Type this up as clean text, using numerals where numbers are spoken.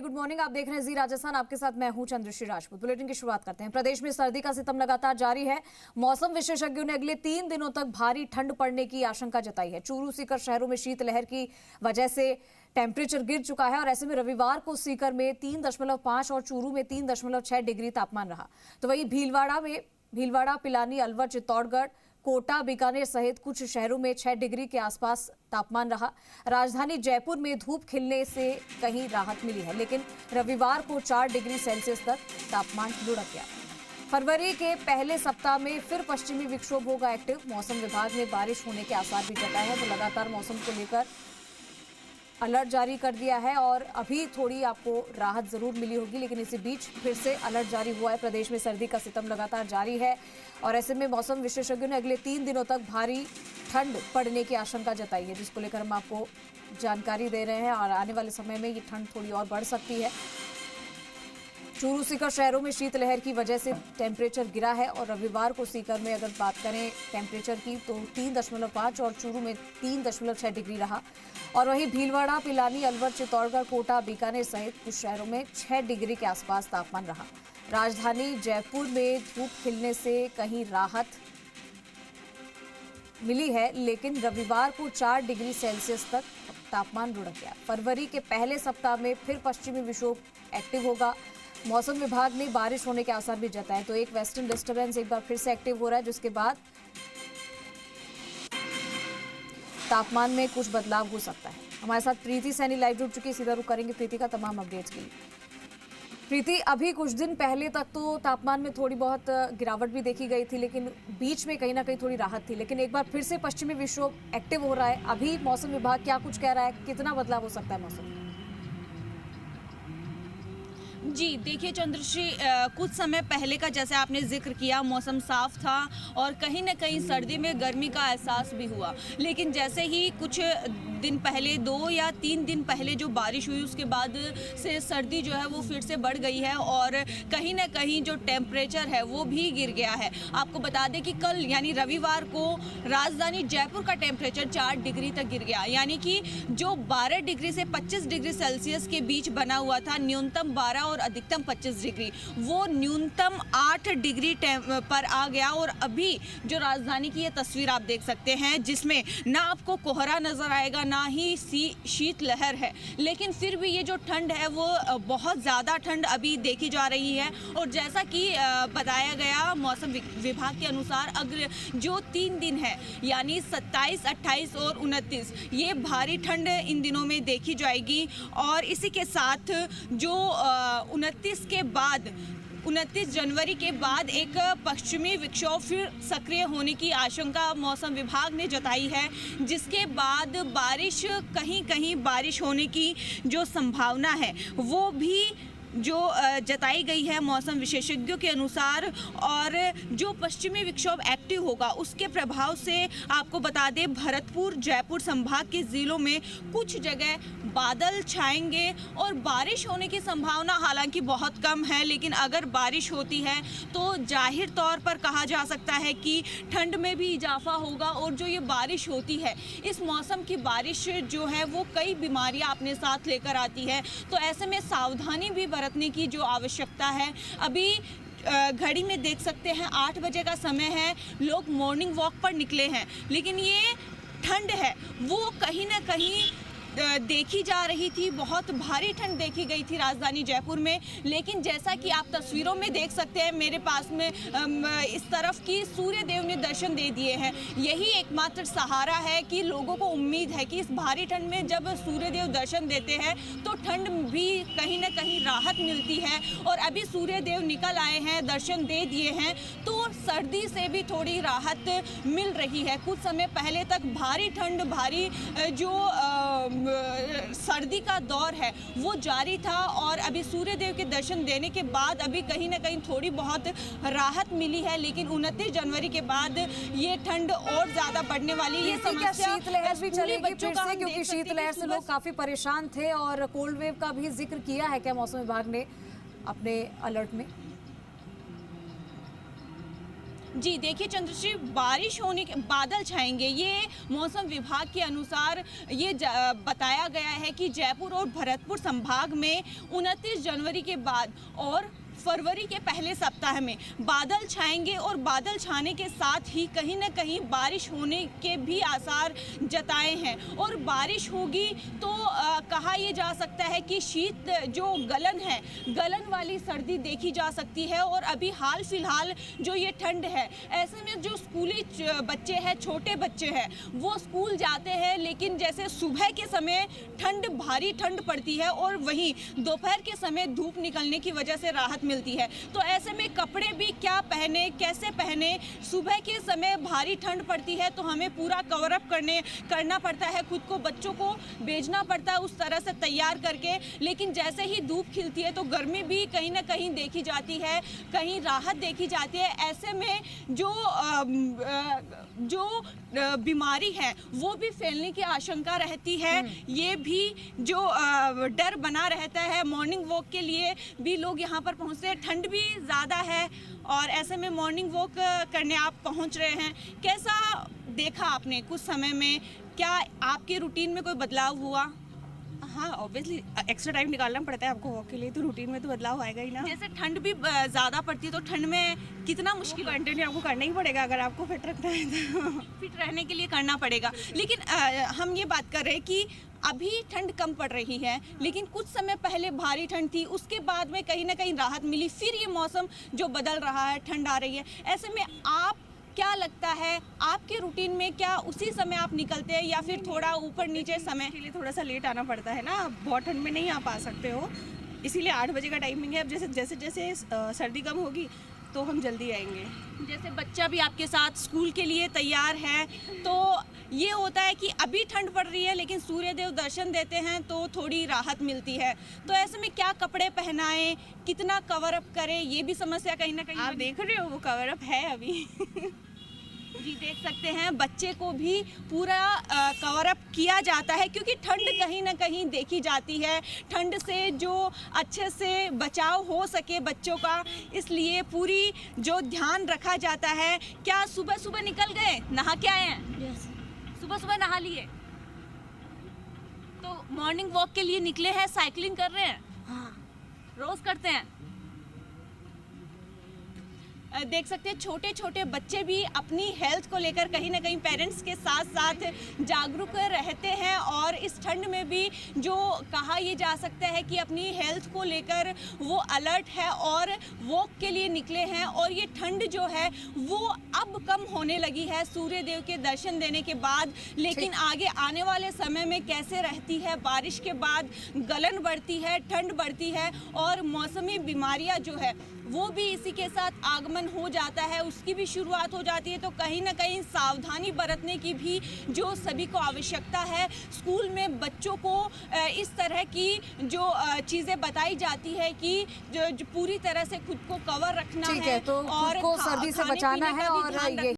Good morning, आप देख रहे हैं जी राजस्थान। आपके साथ मैं हूं चंद्रश्री राजपूत। बुलेटिन की शुरुआत करते हैं। प्रदेश में सर्दी का सितम लगातार जारी है। मौसम विशेषज्ञों ने अगले 3 दिनों तक भारी ठंड पड़ने की आशंका जताई है। चूरू सीकर शहरों में शीतलहर की वजह से टेम्परेचर गिर चुका है और ऐसे में रविवार को सीकर में 3.5 और चूरू में 3.6 डिग्री तापमान रहा। तो वहीं भीलवाड़ा, पिलानी, अलवर, चित्तौड़गढ़, कोटा, बीकानेर सहित कुछ शहरों में 6 डिग्री के आसपास तापमान रहा। राजधानी जयपुर में धूप खिलने से कहीं राहत मिली है, लेकिन रविवार को 4 डिग्री सेल्सियस तक तापमान लुढ़क गया। फरवरी के पहले सप्ताह में फिर पश्चिमी विक्षोभ होगा एक्टिव। मौसम विभाग ने बारिश होने के आसार भी जताए हैं, तो लगातार मौसम को लेकर अलर्ट जारी कर दिया है और अभी थोड़ी आपको राहत जरूर मिली होगी, लेकिन इसी बीच फिर से अलर्ट जारी हुआ है। प्रदेश में सर्दी का सितम लगातार जारी है और ऐसे में मौसम विशेषज्ञों ने अगले 3 दिनों तक भारी ठंड पड़ने की आशंका जताई है, जिसको लेकर हम आपको जानकारी दे रहे हैं और आने वाले समय में ये ठंड थोड़ी और बढ़ सकती है। चूरू सीकर शहरों में शीतलहर की वजह से टेम्परेचर गिरा है और रविवार को सीकर में अगर बात करें टेम्परेचर की तो 3.5 और चूरू में 3.6 डिग्री रहा। और वहीं भीलवाड़ा, पिलानी, अलवर, चित्तौड़गढ़, कोटा, बीकानेर सहित कुछ शहरों में 6 डिग्री के आसपास तापमान रहा। राजधानी जयपुर में धूप खिलने से कहीं राहत मिली है, लेकिन रविवार को 4 डिग्री सेल्सियस तक तापमान लुढ़क गया। फरवरी के पहले सप्ताह में फिर पश्चिमी विक्षोभ एक्टिव होगा। मौसम विभाग ने बारिश होने के आसार भी जताए। तो एक वेस्टर्न डिस्टर्बेंस एक बार फिर से एक्टिव हो रहा है, जिसके बाद तापमान में कुछ बदलाव हो सकता है। हमारे साथ प्रीति सैनी लाइव जुड़ चुकी है, सीधा रुख करेंगे प्रीति का तमाम अपडेट्स के लिए। प्रीति, अभी कुछ दिन पहले तक तो तापमान में थोड़ी बहुत गिरावट भी देखी गई थी, लेकिन बीच में कहीं ना कहीं थोड़ी राहत थी, लेकिन एक बार फिर से पश्चिमी विक्षोभ एक्टिव हो रहा है। अभी मौसम विभाग क्या कुछ कह रहा है, कितना बदलाव हो सकता है मौसम? जी देखिए चंद्रश्री, कुछ समय पहले का जैसे आपने जिक्र किया, मौसम साफ था और कहीं ना कहीं सर्दी में गर्मी का एहसास भी हुआ, लेकिन जैसे ही कुछ दिन पहले 2 या 3 दिन पहले जो बारिश हुई उसके बाद से सर्दी जो है वो फिर से बढ़ गई है और कहीं ना कहीं जो टेम्परेचर है वो भी गिर गया है। आपको बता दें कि कल यानी रविवार को राजधानी जयपुर का टेम्परेचर 4 डिग्री तक गिर गया, यानी कि जो 12 डिग्री से 25 डिग्री सेल्सियस के बीच बना हुआ था, न्यूनतम 12 और अधिकतम 25 डिग्री, वो न्यूनतम 8 डिग्री पर आ गया। और अभी जो राजधानी की ये तस्वीर आप देख सकते हैं, जिसमें ना आपको कोहरा नजर आएगा ना ही शीतलहर है, लेकिन फिर भी ये जो ठंड है वो बहुत ज़्यादा ठंड अभी देखी जा रही है। और जैसा कि बताया गया मौसम विभाग के अनुसार अगले जो 3 दिन है यानी 27, 28 और 29, ये भारी ठंड इन दिनों में देखी जाएगी। और इसी के साथ जो 29 जनवरी के बाद एक पश्चिमी विक्षोभ फिर सक्रिय होने की आशंका मौसम विभाग ने जताई है, जिसके बाद बारिश कहीं कहीं बारिश होने की जो संभावना है वो भी जो जताई गई है मौसम विशेषज्ञों के अनुसार। और जो पश्चिमी विक्षोभ एक्टिव होगा उसके प्रभाव से आपको बता दें भरतपुर, जयपुर संभाग के ज़िलों में कुछ जगह बादल छाएंगे और बारिश होने की संभावना हालांकि बहुत कम है, लेकिन अगर बारिश होती है तो जाहिर तौर पर कहा जा सकता है कि ठंड में भी इजाफा होगा। और जो ये बारिश होती है, इस मौसम की बारिश जो है वो कई बीमारियां अपने साथ लेकर आती है, तो ऐसे में सावधानी भी बरतने की जो आवश्यकता है। अभी घड़ी में देख सकते हैं 8 बजे का समय है, लोग मॉर्निंग वॉक पर निकले हैं, लेकिन ये ठंड है वो कहीं ना कहीं देखी जा रही थी, बहुत भारी ठंड देखी गई थी राजधानी जयपुर में। लेकिन जैसा कि आप तस्वीरों में देख सकते हैं मेरे पास में इस तरफ की सूर्य देव ने दर्शन दे दिए हैं। यही एकमात्र सहारा है कि लोगों को उम्मीद है कि इस भारी ठंड में जब सूर्य देव दर्शन देते हैं तो ठंड भी कहीं ना कहीं राहत मिलती है। और अभी सूर्य देव निकल आए हैं, दर्शन दे दिए हैं, तो सर्दी से भी थोड़ी राहत मिल रही है। कुछ समय पहले तक भारी ठंड, भारी जो सर्दी का दौर है वो जारी था और अभी सूर्य देव के दर्शन देने के बाद अभी कहीं ना कहीं थोड़ी बहुत राहत मिली है, लेकिन 29 जनवरी के बाद ये ठंड और ज्यादा बढ़ने वाली है। शीतलहर भी चलेगी फिर से, क्योंकि शीतलहर से लोग काफी परेशान थे और कोल्ड वेव का भी जिक्र किया है क्या मौसम विभाग ने अपने अलर्ट में? जी देखिए चंद्रश्री, बारिश होने के बादल छाएंगे, ये मौसम विभाग के अनुसार ये बताया गया है कि जयपुर और भरतपुर संभाग में 29 जनवरी के बाद और फरवरी के पहले सप्ताह में बादल छाएंगे और बादल छाने के साथ ही कहीं न कहीं बारिश होने के भी आसार जताए हैं। और बारिश होगी तो कहा यह जा सकता है कि शीत जो गलन है, गलन वाली सर्दी देखी जा सकती है। और अभी हाल फिलहाल जो ये ठंड है, ऐसे में जो स्कूली बच्चे हैं, छोटे बच्चे हैं, वो स्कूल जाते हैं, लेकिन जैसे सुबह के समय ठंड, भारी ठंड पड़ती है और वहीं दोपहर के समय धूप निकलने की वजह से राहत मिलती है। तो ऐसे में कपड़े भी क्या पहने, कैसे पहने। सुबह के समय भारी ठंड पड़ती है तो हमें पूरा कवर अप करना पड़ता है, खुद को, बच्चों को भेजना पड़ता है उस तरह से तैयार करके। लेकिन जैसे ही धूप खिलती है तो गर्मी भी कहीं ना कहीं देखी जाती है, कहीं राहत देखी जाती है। ऐसे में जो बीमारी है वो भी फैलने की आशंका रहती है। ये भी जो डर बना रहता है। मॉर्निंग वॉक के लिए भी लोग यहाँ पर पहुँचते हैं, ठंड भी ज़्यादा है और ऐसे में मॉर्निंग वॉक करने आप पहुँच रहे हैं। कैसा देखा आपने कुछ समय में, क्या आपके रूटीन में कोई बदलाव हुआ? हाँ, ऑब्वियसली एक्स्ट्रा टाइम निकालना पड़ता है आपको वॉक के लिए, तो रूटीन में तो बदलाव आएगा ही ना। जैसे ठंड भी ज़्यादा पड़ती है तो ठंड में कितना मुश्किल कंटिन्यू आपको करना ही पड़ेगा अगर आपको फिट रखना है तो। फिट रहने के लिए करना पड़ेगा। लेकिन हम ये बात कर रहे हैं कि अभी ठंड कम पड़ रही है, लेकिन कुछ समय पहले भारी ठंड थी, उसके बाद में कहीं ना कहीं राहत मिली, फिर ये मौसम जो बदल रहा है, ठंड आ रही है। ऐसे में आप क्या लगता है, आपके रूटीन में क्या उसी समय आप निकलते हैं या फिर थोड़ा ऊपर नीचे समय? के लिए थोड़ा सा लेट आना पड़ता है ना, बहुत ठंड में नहीं आ पा सकते हो, इसीलिए 8 बजे का टाइमिंग है। अब जैसे सर्दी कम होगी तो हम जल्दी आएंगे। जैसे बच्चा भी आपके साथ स्कूल के लिए तैयार है, तो ये होता है कि अभी ठंड पड़ रही है लेकिन सूर्यदेव दर्शन देते हैं तो थोड़ी राहत मिलती है। तो ऐसे में क्या कपड़े पहनाएं, कितना कवर अप करें, ये भी समस्या कहीं ना कहीं आप देख रहे हो वो कवर अप है अभी। जी देख सकते हैं, बच्चे को भी पूरा कवर अप किया जाता है क्योंकि ठंड कहीं ना कहीं देखी जाती है। ठंड से जो अच्छे से बचाव हो सके बच्चों का, इसलिए पूरी जो ध्यान रखा जाता है। क्या सुबह सुबह निकल गए, नहा के आए हैं? सुबह सुबह नहा लिए तो मॉर्निंग वॉक के लिए निकले हैं, साइकिलिंग कर रहे हैं? हाँ, रोज करते हैं। देख सकते हैं छोटे छोटे बच्चे भी अपनी हेल्थ को लेकर कहीं ना कहीं पेरेंट्स के साथ साथ जागरूक रहते हैं। और इस ठंड में भी जो कहा यह जा सकता है कि अपनी हेल्थ को लेकर वो अलर्ट है और वॉक के लिए निकले हैं। और ये ठंड जो है वो अब कम होने लगी है सूर्य देव के दर्शन देने के बाद। लेकिन आगे आने वाले समय में कैसे रहती है, बारिश के बाद गलन बढ़ती है, ठंड बढ़ती है और मौसमी बीमारियां जो है वो भी इसी के साथ आगमन हो जाता है, उसकी भी शुरुआत हो जाती है। तो कहीं ना कहीं सावधानी बरतने की भी जो सभी को आवश्यकता है। स्कूल में बच्चों को इस तरह की जो चीज़ें बताई जाती है कि जो पूरी तरह से खुद को कवर रखना है तो और खुद को सर्दी से बचाना है और ये